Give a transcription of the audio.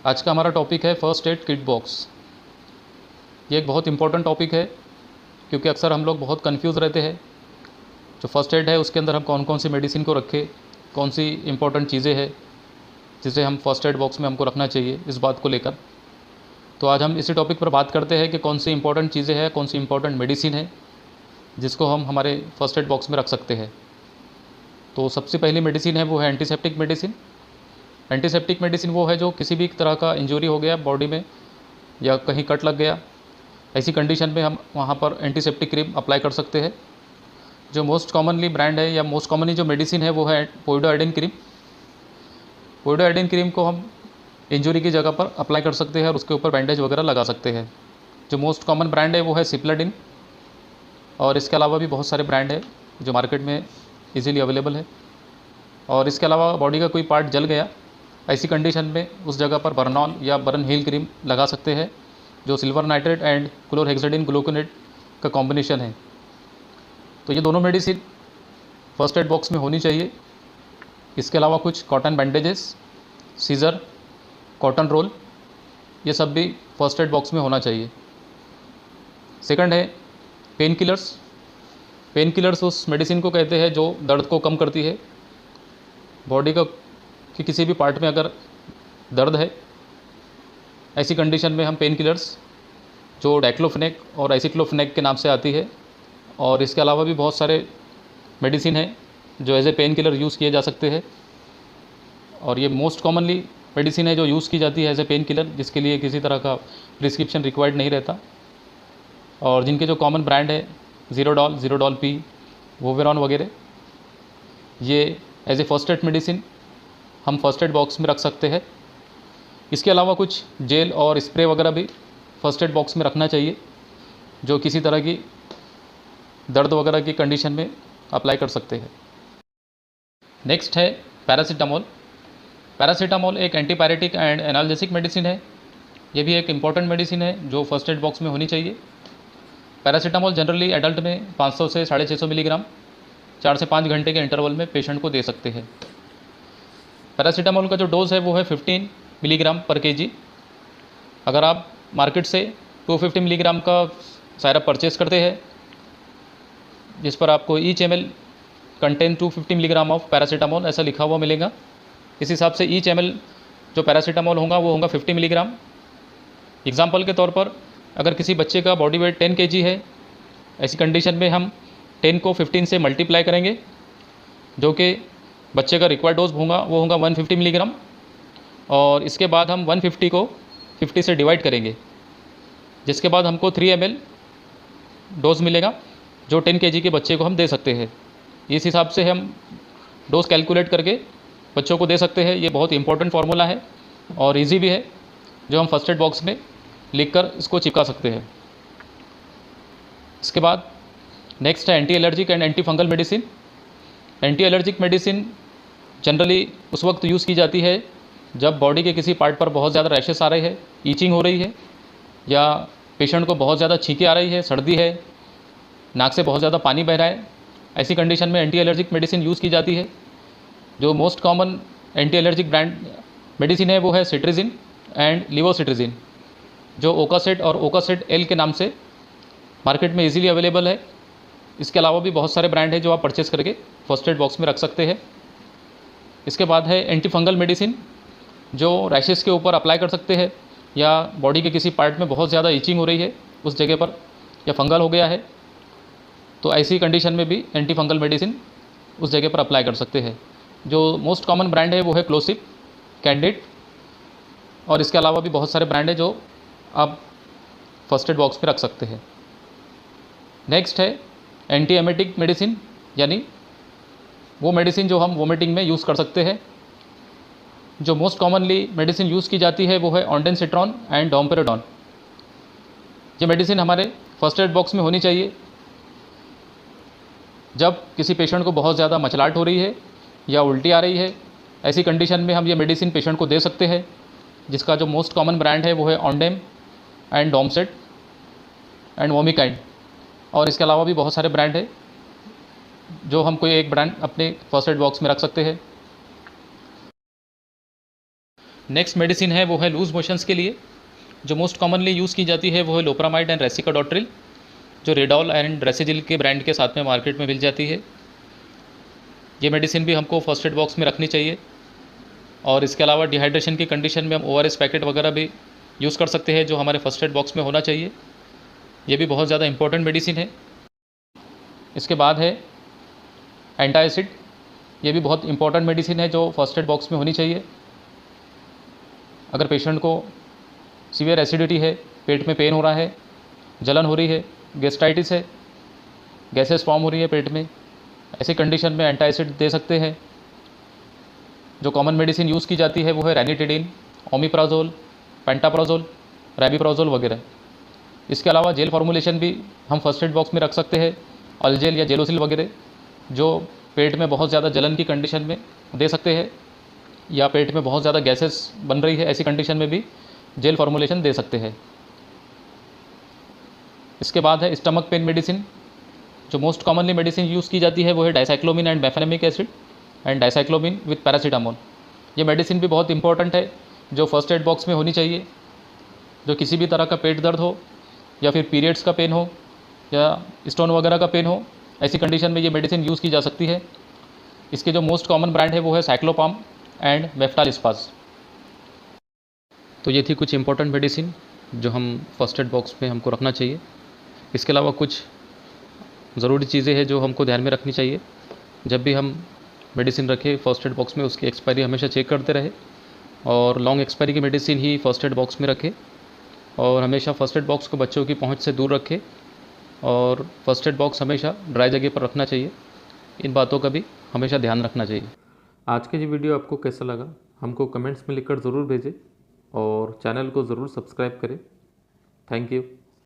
आज का हमारा टॉपिक है फर्स्ट एड किट बॉक्स। ये एक बहुत इंपॉर्टेंट टॉपिक है क्योंकि अक्सर हम लोग बहुत कंफ्यूज रहते हैं। जो फर्स्ट एड है उसके अंदर हम कौन कौन सी मेडिसिन को रखें, कौन सी इंपॉर्टेंट चीज़ें हैं जिसे हम फर्स्ट एड बॉक्स में हमको रखना चाहिए, इस बात को लेकर। तो आज हम इसी टॉपिक पर बात करते हैं कि कौन सी इंपॉर्टेंट चीज़ें हैं, कौन सी इंपॉर्टेंट मेडिसिन है जिसको हम हमारे फर्स्ट एड बॉक्स में रख सकते हैं। तो सबसे पहली मेडिसिन है वो है एंटीसेप्टिक मेडिसिन। एंटीसेप्टिक मेडिसिन वो है जो किसी भी तरह का इंजरी हो गया बॉडी में या कहीं कट लग गया, ऐसी कंडीशन में हम वहाँ पर एंटीसेप्टिक क्रीम अप्लाई कर सकते हैं। जो मोस्ट कॉमनली ब्रांड है या मोस्ट कॉमनली जो मेडिसिन है वो है पोविडोआयोडीन क्रीम। पोविडोआयोडीन क्रीम को हम इंजरी की जगह पर अप्लाई कर सकते हैं और उसके ऊपर बैंडेज वगैरह लगा सकते हैं। जो मोस्ट कॉमन ब्रांड है वो है सिप्लाडिन, और इसके अलावा भी बहुत सारे ब्रांड है जो मार्केट में इजीली अवेलेबल है। और इसके अलावा बॉडी का कोई पार्ट जल गया, ऐसी कंडीशन में उस जगह पर बर्नॉल या बर्न हील क्रीम लगा सकते हैं, जो सिल्वर नाइट्रेट एंड क्लोरहेक्साडिन ग्लूकोनेट का कॉम्बिनेशन है। तो ये दोनों मेडिसिन फर्स्ट एड बॉक्स में होनी चाहिए। इसके अलावा कुछ cotton bandages, scissor, cotton roll, ये सब भी फर्स्ट एड बॉक्स में होना चाहिए। सेकंड है पेन किलर्स। पेन किलर्स उस मेडिसिन को कहते हैं जो दर्द को कम करती है। बॉडी का कि किसी भी पार्ट में अगर दर्द है, ऐसी कंडीशन में हम पेन किलर्स जो डाइक्लोफेनेक और एसिक्लोफेनेक के नाम से आती है, और इसके अलावा भी बहुत सारे मेडिसिन हैं जो as a painkiller use किए जा सकते हैं। और ये मोस्ट कॉमनली मेडिसिन है जो यूज़ की जाती है एज ए पेन किलर, जिसके लिए किसी तरह का प्रिस्क्रिप्शन रिक्वायर्ड नहीं रहता। और जिनके जो कॉमन ब्रांड है ज़ीरोडॉल, ज़ीरोडॉल पी, वोवेरॉन वगैरह, ये as a first aid medicine हम फर्स्ट एड बॉक्स में रख सकते हैं। इसके अलावा कुछ जेल और स्प्रे वगैरह भी फर्स्ट एड बॉक्स में रखना चाहिए, जो किसी तरह की दर्द वगैरह की कंडीशन में अप्लाई कर सकते हैं। नेक्स्ट है पैरासीटामोल। पैरासीटामोल एक एंटीपायरेटिक एंड एनाल्जेसिक मेडिसिन है। ये भी एक इम्पॉर्टेंट मेडिसिन है जो फर्स्ट एड बॉक्स में होनी चाहिए। पैरासीटामोल जनरली एडल्ट में 500 से 650 मिलीग्राम 4 से 5 घंटे के इंटरवल में पेशेंट को दे सकते हैं। पैरासीटामोल का जो डोज़ है वो है 15 मिलीग्राम पर केजी। अगर आप मार्केट से 250 मिलीग्राम का सायरप परचेज़ करते हैं, जिस पर आपको each ml contain 250 milligram of paracetamol ऐसा लिखा हुआ मिलेगा, इस हिसाब से ईच ml जो पैरासीटामोल होगा वो होगा 50 मिलीग्राम। एग्जाम्पल के तौर पर अगर किसी बच्चे का बॉडी वेट 10 kg है, ऐसी कंडीशन में हम 10 को 15 से मल्टीप्लाई करेंगे, जो कि बच्चे का रिक्वायर्ड डोज होगा वो होगा 150 मिलीग्राम। और इसके बाद हम 150 को 50 से डिवाइड करेंगे, जिसके बाद हमको 3 ml डोज मिलेगा जो 10 kg के बच्चे को हम दे सकते हैं। इस हिसाब से हम डोज कैलकुलेट करके बच्चों को दे सकते हैं। ये बहुत इंपॉर्टेंट फार्मूला है और इजी भी है, जो हम फर्स्ट एड बॉक्स में लिखकर इसको चिपका सकते हैं। इसके बाद नेक्स्ट है anti allergic and anti fungal medicine. Anti allergic medicine generally उस वक्त यूज़ की जाती है जब बॉडी के किसी पार्ट पर बहुत ज़्यादा रैशेस आ रहे हैं, ईचिंग हो रही है, या पेशेंट को बहुत ज़्यादा छींकें आ रही है, सर्दी है, नाक से बहुत ज़्यादा पानी बह रहा है। ऐसी कंडीशन में एंटी एलर्जिक मेडिसिन यूज़ की जाती है। जो most common anti allergic brand medicine है वो है सिट्रिजिन एंड लिवोसिट्रिजिन, जो ओकासेट और ओकासेट एल के नाम से मार्केट में इजीली अवेलेबल है। इसके अलावा भी बहुत सारे ब्रांड है जो आप परचेस करके फर्स्ट एड बॉक्स में रख सकते हैं। इसके बाद है एंटी फंगल मेडिसिन, जो रैशेस के ऊपर अप्लाई कर सकते हैं, या बॉडी के किसी पार्ट में बहुत ज़्यादा ईचिंग हो रही है उस जगह पर, या फंगल हो गया है, तो ऐसी कंडीशन में भी एंटी फंगल मेडिसिन उस जगह पर अप्लाई कर सकते हैं। जो मोस्ट कॉमन ब्रांड है वो है क्लोसिप, कैंडिड, और इसके अलावा भी बहुत सारे ब्रांड है जो आप फर्स्ट एड बॉक्स में रख सकते हैं। नेक्स्ट है एंटी एमेटिक मेडिसिन, यानी वो मेडिसिन जो हम वोमिटिंग में यूज़ कर सकते हैं। जो मोस्ट कॉमनली मेडिसिन यूज़ की जाती है वो है ऑन्डेंसिट्रॉन एंड डोमपेराडोन। ये मेडिसिन हमारे फर्स्ट एड बॉक्स में होनी चाहिए जब किसी पेशेंट को बहुत ज़्यादा मचलाहट हो रही है या उल्टी आ रही है। ऐसी कंडीशन में हम ये मेडिसिन पेशेंट को दे सकते हैं, जिसका जो मोस्ट कॉमन ब्रांड है वो है ऑन्डेम एंड डोमसेट एंड वोमिकाइंड। और इसके अलावा भी बहुत सारे ब्रांड है जो हम कोई एक ब्रांड अपने फर्स्ट एड बॉक्स में रख सकते हैं। नेक्स्ट मेडिसिन है वो है लूज़ मोशंस के लिए। जो मोस्ट कॉमनली यूज़ की जाती है वो है लोप्रामाइड एंड रेसिकाडोट्रिल, जो रेडॉल एंड रेसिजिल के ब्रांड के साथ में मार्केट में मिल जाती है। ये मेडिसिन भी हमको फर्स्ट एड बॉक्स में रखनी चाहिए। और इसके अलावा डिहाइड्रेशन की कंडीशन में हम ORS पैकेट वगैरह भी यूज़ कर सकते हैं, जो हमारे फर्स्ट एड बॉक्स में होना चाहिए। ये भी बहुत ज़्यादा इंपॉर्टेंट मेडिसिन है। इसके बाद है एंटासिड। ये भी बहुत इंपॉर्टेंट मेडिसिन है जो फर्स्ट एड बॉक्स में होनी चाहिए। अगर पेशेंट को सीवियर एसिडिटी है, पेट में पेन हो रहा है, जलन हो रही है, गैस्ट्राइटिस है, गैसेस फॉर्म हो रही है पेट में, ऐसी कंडीशन में एंटासिड दे सकते हैं। जो कॉमन मेडिसिन यूज़ की जाती है वो है रैनिटिडिन, ओमिप्राजोल, पेंटाप्राजोल, रैबिप्राजोल वगैरह। इसके अलावा जेल फॉर्मुलेशन भी हम फर्स्ट एड बॉक्स में रख सकते हैं, अल्जेल या जेलोसिल वगैरह, जो पेट में बहुत ज़्यादा जलन की कंडीशन में दे सकते हैं, या पेट में बहुत ज़्यादा गैसेस बन रही है ऐसी कंडीशन में भी जेल फॉर्मुलेशन दे सकते हैं। इसके बाद है स्टमक पेन मेडिसिन। जो मोस्ट कॉमनली मेडिसिन यूज़ की जाती है वो है dicyclomine and mefenamic acid and dicyclomine with paracetamol. ये मेडिसिन भी बहुत इंपॉर्टेंट है, जो फर्स्ट एड बॉक्स में होनी चाहिए। जो किसी भी तरह का पेट दर्द हो, या फिर पीरियड्स का पेन हो, या स्टोन वगैरह का पेन हो, ऐसी कंडीशन में ये मेडिसिन यूज़ की जा सकती है। इसके जो मोस्ट कॉमन ब्रांड है वो है साइक्लोपाम एंड मेफ्टालिस्पास। तो ये थी कुछ इंपॉर्टेंट मेडिसिन जो हम फर्स्ट एड बॉक्स में हमको रखना चाहिए। इसके अलावा कुछ ज़रूरी चीज़ें हैं जो हमको ध्यान में रखनी चाहिए। जब भी हम मेडिसिन रखें फर्स्ट एड बॉक्स में, उसकी एक्सपायरी हमेशा चेक करते रहे, और लॉन्ग एक्सपायरी की मेडिसिन ही फर्स्ट एड बॉक्स में रखें, और हमेशा फर्स्ट एड बॉक्स को बच्चों की पहुंच से दूर रखें, और फर्स्ट एड बॉक्स हमेशा ड्राई जगह पर रखना चाहिए। इन बातों का भी हमेशा ध्यान रखना चाहिए। आज का ये वीडियो आपको कैसा लगा हमको कमेंट्स में लिखकर ज़रूर भेजें, और चैनल को ज़रूर सब्सक्राइब करें। Thank you.